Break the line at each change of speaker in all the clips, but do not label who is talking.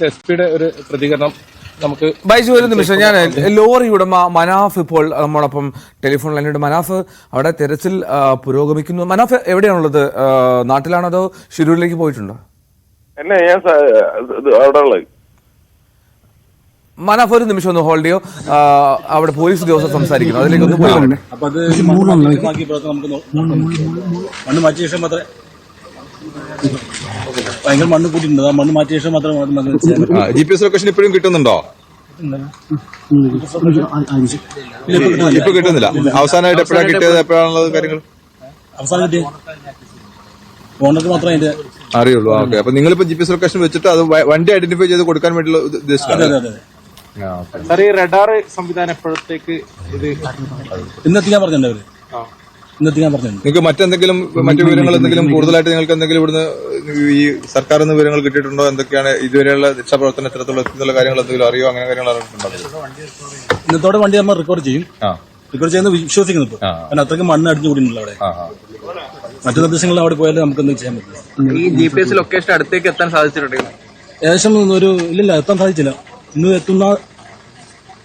എസ്പിയുടെ ഒരു പ്രതികരണം നമുക്ക്
ബൈജു ഒരു നിമിഷം. ഞാൻ ലോറി ഉടമ മനാഫ് ഇപ്പോൾ നമ്മളൊപ്പം ടെലിഫോൺ ലൈനിലുണ്ട്. മനാഫ്, അവിടെ തെരച്ചിൽ പുരോഗമിക്കുന്നു. മനാഫ് എവിടെയാണുള്ളത്? നാട്ടിലാണോ അതോ ഷിരൂരിലേക്ക് പോയിട്ടുണ്ടോ? മനാഫ് ഒരു നിമിഷം ഒന്ന് ഹോൾഡ് ചെയ്യോ. അവിടെ പോലീസ് ഉദ്യോഗസ്ഥർ സംസാരിക്കുന്നു, അതിലേക്ക് ഒന്ന് പോയി വരട്ടെ.
ഭയങ്കര മണ്ണ് കൂട്ടിയിട്ടുണ്ട്. ആ മണ്ണ് മാറ്റിയ ശേഷം മാത്രം
GPS ലൊക്കേഷൻ ഇപ്പോഴും കിട്ടുന്നുണ്ടോ? ഇപ്പൊ കിട്ടുന്നില്ല. അവസാനമായിട്ട് എപ്പോഴാണ് കിട്ടിയത്? എപ്പോഴാണുള്ളത് കാര്യങ്ങൾ
അവസാനം കിട്ടിയ ഓണർക്ക് മാത്രമേ അതിന്റെ
അറിയുള്ളൂ. ഓക്കെ, അപ്പൊ നിങ്ങളിപ്പോ GPS ലൊക്കേഷൻ വെച്ചിട്ട് അത് വണ്ടി ഐഡന്റിഫൈ ചെയ്ത് കൊടുക്കാൻ വേണ്ടിയുള്ള ഉദ്ദേശിച്ചാണ്.
സാർ, ഈ റഡാർ സംവിധാനം എപ്പോഴത്തേക്ക് ഇത്
ഇന്നെത്തിക്കാൻ പറഞ്ഞിട്ടുണ്ട്.
നിങ്ങൾക്ക് മറ്റെന്തെങ്കിലും മറ്റു വിവരങ്ങൾ എന്തെങ്കിലും കൂടുതലായിട്ട് നിങ്ങൾക്ക് എന്തെങ്കിലും ഇവിടുന്ന് ഈ സർക്കാർ വിവരങ്ങൾ കിട്ടിയിട്ടുണ്ടോ? എന്തൊക്കെയാണ് ഇതുവരെയുള്ള രക്ഷാപ്രവർത്തനം എത്രത്തോളം കാര്യങ്ങൾ എന്തെങ്കിലും അറിയോ? അങ്ങനെ കാര്യങ്ങൾ അറിഞ്ഞിട്ടുണ്ടോ?
ഇന്നത്തോടെ വണ്ടി നമ്മൾ റിക്കവർ ചെയ്യും. റിക്കവർ ചെയ്യുന്ന വിശ്വസിക്കുന്നു. ഇപ്പൊ കാരണം അത്രയ്ക്ക് മണ്ണ് അടിഞ്ഞു കൂടിയിട്ടുണ്ട് അവിടെ. മറ്റു നിർദ്ദേശങ്ങളിൽ അവിടെ പോയാലും നമുക്ക് എന്തെങ്കിലും ചെയ്യാൻ പറ്റില്ല.
ഈ GPS ലൊക്കേഷൻ അടുത്തേക്ക് എത്താൻ സാധിച്ചിട്ടുണ്ടെങ്കിൽ
ഏകദേശം ഇല്ലില്ല, എത്താൻ സാധിച്ചില്ല. ഇന്ന് എത്തുന്ന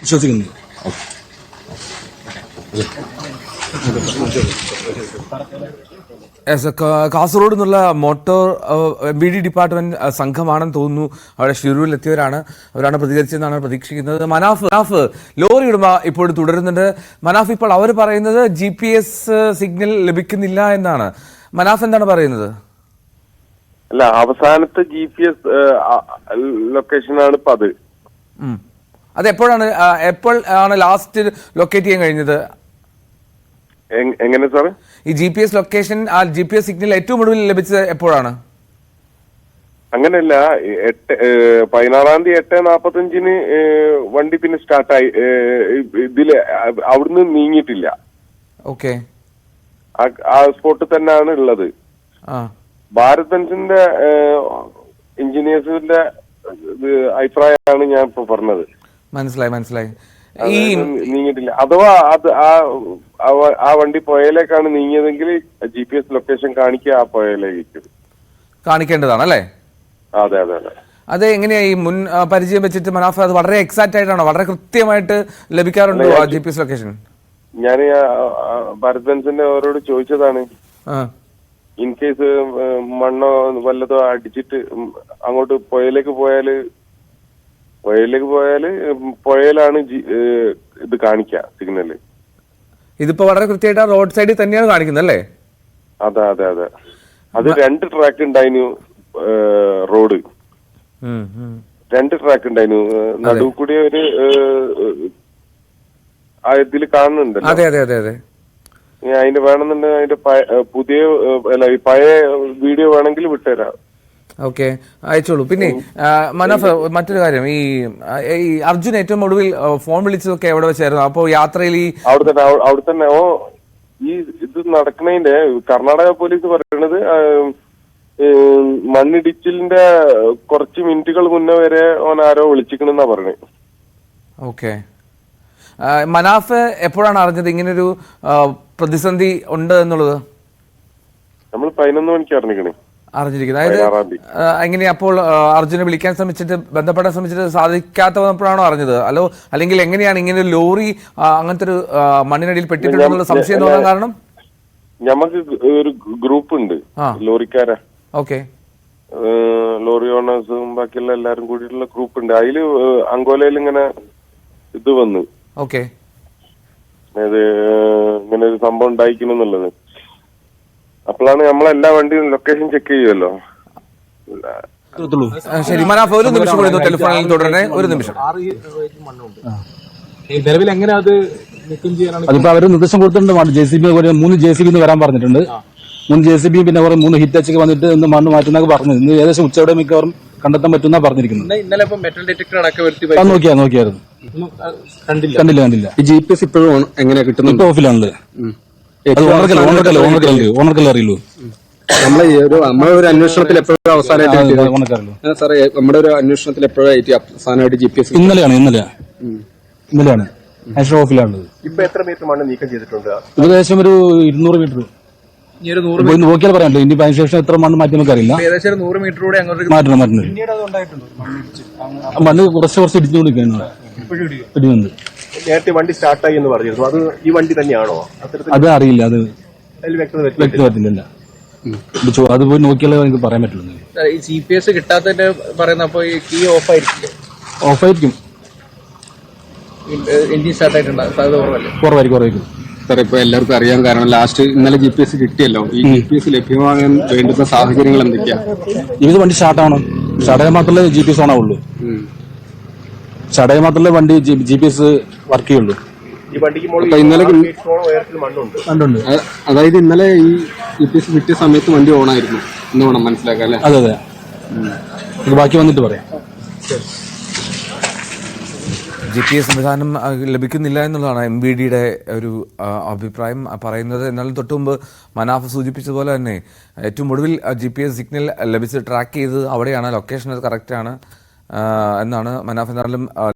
വിശ്വസിക്കുന്നു.
കാസർഗോഡ് നിന്നുള്ള മോട്ടോർ BD ഡിപ്പാർട്ട്മെന്റ് സംഘമാണെന്ന് തോന്നുന്നു. അവിടെ ഷിരൂരിൽ എത്തിയവരാണ്, അവരാണ് പ്രതികരിച്ചതെന്നാണ് പ്രതീക്ഷിക്കുന്നത്. മനാഫ്, ലോറി ഉടമ ഇപ്പോൾ തുടരുന്നുണ്ട്. മനാഫ്, ഇപ്പോൾ അവർ പറയുന്നത് GPS സിഗ്നൽ ലഭിക്കുന്നില്ല എന്നാണ്. മനാഫ് എന്താണ് പറയുന്നത്?
അല്ല, അവസാനത്തെ GPS ലൊക്കേഷനാണ് ഇപ്പൊ
അത് എപ്പോഴാണ് ലാസ്റ്റ് ലൊക്കേറ്റ് ചെയ്യാൻ കഴിഞ്ഞത്?
എങ്ങനെ സാറ്?
ഈ GPS ലൊക്കേഷൻ, ആ GPS സിഗ്നൽ ഏറ്റവും ഒടുവിൽ ലഭിച്ചത് എപ്പോഴാണ്?
അങ്ങനെയല്ല, 16-ാം തീയതി 8:45 വണ്ടി പിന്നെ സ്റ്റാർട്ടായി. ഇതില് അവിടുന്ന് നീങ്ങിയിട്ടില്ല.
ഓക്കെ,
ആ സ്പോട്ടിൽ തന്നെയാണ് ഉള്ളത്. ഭാരത് ബെൻസിന്റെ എഞ്ചിനീയേഴ്സിന്റെ അഭിപ്രായമാണ് ഞാൻ ഇപ്പൊ പറഞ്ഞത്.
മനസ്സിലായി.
നീങ്ങിയിട്ടില്ല. അഥവാ അത് ആ വണ്ടി പുഴയിലേക്കാണ് നീങ്ങിയതെങ്കിൽ GPS ലൊക്കേഷൻ കാണിക്കുക ആ പുഴയിലേക്ക്
കാണിക്കേണ്ടതാണ് അല്ലേ?
അതെ.
അത് എങ്ങനെയാ ഈ മുൻ പരിചയം വെച്ചിട്ട് മനാഫ് അത് വളരെ എക്സാക്ട് ആയിട്ടാണോ, വളരെ കൃത്യമായിട്ട് ലഭിക്കാറുണ്ടോ GPS ലൊക്കേഷൻ?
ഞാൻ ഭാരത് ബെൻസിന്റെ അവരോട് ചോദിച്ചതാണ്. ഇൻ കേസ് മണ്ണോ വല്ലതോ അടിച്ചിട്ട് അങ്ങോട്ട് പുഴയിലേക്ക് പോയാല് പുഴയിലാണ് ഇത് കാണിക്കുക സിഗ്നല്.
ഇതിപ്പോ വളരെ കൃത്യമായിട്ട് റോഡ് സൈഡിൽ തന്നെയാണ് കാണിക്കുന്നത് അല്ലേ?
അതെ. അത് 2 ട്രാക്ക് ഉണ്ടായിരുന്നു. റോഡ് 2 ട്രാക്ക് ഉണ്ടായിരുന്നു. നടുവ് കൂടി ഒരു ഇതിൽ കാണുന്നുണ്ട്.
അതെ.
അതിന്റെ വേണമെന്നുണ്ടെങ്കിൽ അതിന്റെ പഴയ വീഡിയോ വേണമെങ്കിൽ വിട്ടുതരാം.
ഓക്കെ, അയച്ചോളൂ. പിന്നെ മനാഫ്, മറ്റൊരു കാര്യം, ഈ അർജുൻ ഏറ്റവും ഒടുവിൽ ഫോൺ വിളിച്ചതൊക്കെ എവിടെ വെച്ചായിരുന്നു? അപ്പോ യാത്രയിൽ
അവിടെ തന്നെ ഈ ഇത് നടക്കുന്നതിന്റെ കർണാടക പോലീസ് പറയുന്നത് മണ്ണിടിച്ചിലിന്റെ കുറച്ച് മിനിറ്റുകൾ മുന്നേ വരെ ഓൻ ആരോ വിളിച്ചിക്കണെന്നാ പറഞ്ഞത്.
ഓക്കെ, മനാഫ് എപ്പോഴാണ് അറിഞ്ഞത് ഇങ്ങനൊരു പ്രതിസന്ധി ഉണ്ട് എന്നുള്ളത്?
നമ്മൾ 11 മണിക്ക് അറിഞ്ഞിരിക്കുന്നത്.
അതായത് എങ്ങനെയാ അപ്പോൾ അർജുനെ വിളിക്കാൻ ബന്ധപ്പെടാൻ ശ്രമിച്ചിട്ട് സാധിക്കാത്ത വന്നപ്പോഴാണോ അറിഞ്ഞത്? അല്ലെങ്കിൽ എങ്ങനെയാണ് ഇങ്ങനെ ഒരു ലോറി അങ്ങനത്തെ ഒരു മണ്ണിനടിയിൽ പെട്ടിട്ടുണ്ടെന്നുള്ള സംശയം തോന്നാൻ കാരണം?
നമുക്ക് ഒരു ഗ്രൂപ്പ് ഉണ്ട് ലോറിക്കാരെ.
ഓക്കെ,
ലോറി ഓണേഴ്സും ബാക്കിയുള്ള എല്ലാരും കൂടിയിട്ടുള്ള ഗ്രൂപ്പ് ഉണ്ട്. അതില് അങ്കോലയിൽ ഇങ്ങനെ ഇത് വന്നു.
ഓക്കെ,
ഇങ്ങനെ ഒരു സംഭവം ഉണ്ടായിക്കുന്നുള്ളത്. അപ്പോഴാണ് നമ്മളെല്ലാ വണ്ടിയും ലൊക്കേഷൻ ചെക്ക് ചെയ്യുമല്ലോ.
ശരി മനാഫ്, ഒരു നിമിഷം കൂടി ടെലിഫോണിൽ തുടരണേ. ഒരു നിമിഷം.
നിലവിൽ എങ്ങനെ അത് നീക്കം ചെയ്യാനാണ്?
അതിപ്പോ അവര് നിർദ്ദേശം കൊടുത്തിട്ടുണ്ട്. 3 JCB വരാൻ പറഞ്ഞിട്ടുണ്ട്. 3 JCB പിന്നെ 3 ഹിറ്റാച്ചൊക്കെ വന്നിട്ട് ഇന്ന് മണ്ണ് മാറ്റുന്നൊക്കെ പറഞ്ഞു. ഇന്ന് ഏകദേശം ഉച്ചയോടെ മിക്കവാറും കണ്ടെത്താൻ പറ്റുന്ന പറഞ്ഞിരിക്കുന്നത്.
ഇന്നലെ മെറ്റൽ ഡിറ്റക്ടർ അടക്കം
നോക്കിയായിരുന്നു. കണ്ടില്ല.
ഈ GPS ഇപ്പോഴും എങ്ങനെയാ കിട്ടുന്നത്?
ഇപ്പൊ ഓഫിലാണല്ലേ? ഓണർക്കല്ലേ അറിയുള്ളൂ.
നമ്മുടെ ഒരു അന്വേഷണത്തിൽ എപ്പോഴും അവസാനമായിട്ട് സാറേ, നമ്മുടെ ഒരു അന്വേഷണത്തിൽ എപ്പോഴായിട്ട് അവസാനമായിട്ട് GPS
ഇന്നലെയാണ് ഓഫിലാണുള്ളത്.
ഇപ്പൊ എത്ര മീറ്റർ മണ്ണ് നീക്കം ചെയ്തിട്ടുണ്ട്?
ഏകദേശം ഒരു 200 മീറ്റർ.
ഇനി ഒരു 100
പോയി നോക്കിയാൽ പറയാമല്ലോ ഇനി അതിനുശേഷം എത്ര മണ്ണ് മാറ്റി നമുക്കറിയില്ല.
ഏകദേശം 100 മീറ്റർ കൂടെ അങ്ങോട്ട്
മാറ്റണം. മണ്ണ് കുറച്ച് ഇടിച്ചുകൊണ്ടിരിക്കുകയാണ് ഇടിയുന്നുണ്ട്.
നേരത്തെ വണ്ടി സ്റ്റാർട്ടായി എന്ന് പറഞ്ഞിരുന്നു, അത് ഈ വണ്ടി തന്നെയാണോ? അത്തരത്തിൽ
അത് അറിയില്ല, അത്
അതിൽ വ്യക്തത
വ്യക്തമായിട്ടില്ല. അത് പോയി നോക്കിയാലേ എനിക്ക് പറയാൻ പറ്റുള്ളൂ.
ഈ GPS കിട്ടാത്തതിന്റെ പറയുന്ന അപ്പൊ ഈ കീ ഓഫ് ആയിരിക്കില്ലേ?
ഓഫായിരിക്കും,
എഞ്ചിൻ സ്റ്റാർട്ട് ആയിട്ടുണ്ടോ? സാധ്യത കുറവല്ലേ?
കുറവായിരിക്കും.
സാർ ഇപ്പൊ എല്ലാവർക്കും അറിയാൻ കാരണം ലാസ്റ്റ് ഇന്നലെ GPS കിട്ടിയല്ലോ. ഈ GPS ലഭ്യമാകാൻ വേണ്ടുന്ന സാഹചര്യങ്ങൾ എന്തൊക്കെയാ?
ഇത് വണ്ടി സ്റ്റാർട്ടാവണം. സ്റ്റാർട്ടായാൽ മാത്രമേ GPS ഓൺ ആവുള്ളൂ. സ്റ്റാർട്ടായാൽ മാത്രമേ വണ്ടി GPS വർക്ക് ചെയ്യുള്ളൂ.
ഈ വണ്ടിക്ക്
അപ്പൊ ഇന്നലെ
ഉയരത്തിൽ മണ്ണുണ്ട്.
കണ്ടുണ്ട്.
അതായത് ഇന്നലെ ഈ GPS കിട്ടിയ സമയത്ത് വണ്ടി ഓണായിരുന്നു എന്ന് വേണം മനസ്സിലാക്കാൻ അല്ലെ?
അതെ അതെ. ഇത് ബാക്കി വന്നിട്ട് പറയാം.
GPS സംവിധാനം ലഭിക്കുന്നില്ല എന്നുള്ളതാണ് MBDയുടെ ഒരു അഭിപ്രായം പറയുന്നത്. എന്നാലും തൊട്ടു മുമ്പ് മനാഫ് സൂചിപ്പിച്ചതുപോലെ തന്നെ ഏറ്റവും ഒടുവിൽ GPS സിഗ്നൽ ലഭിച്ച് ട്രാക്ക് ചെയ്ത് അവിടെയാണ്, ലൊക്കേഷൻ കറക്റ്റാണ് എന്നാണ് മനാഫ് എന്നാലും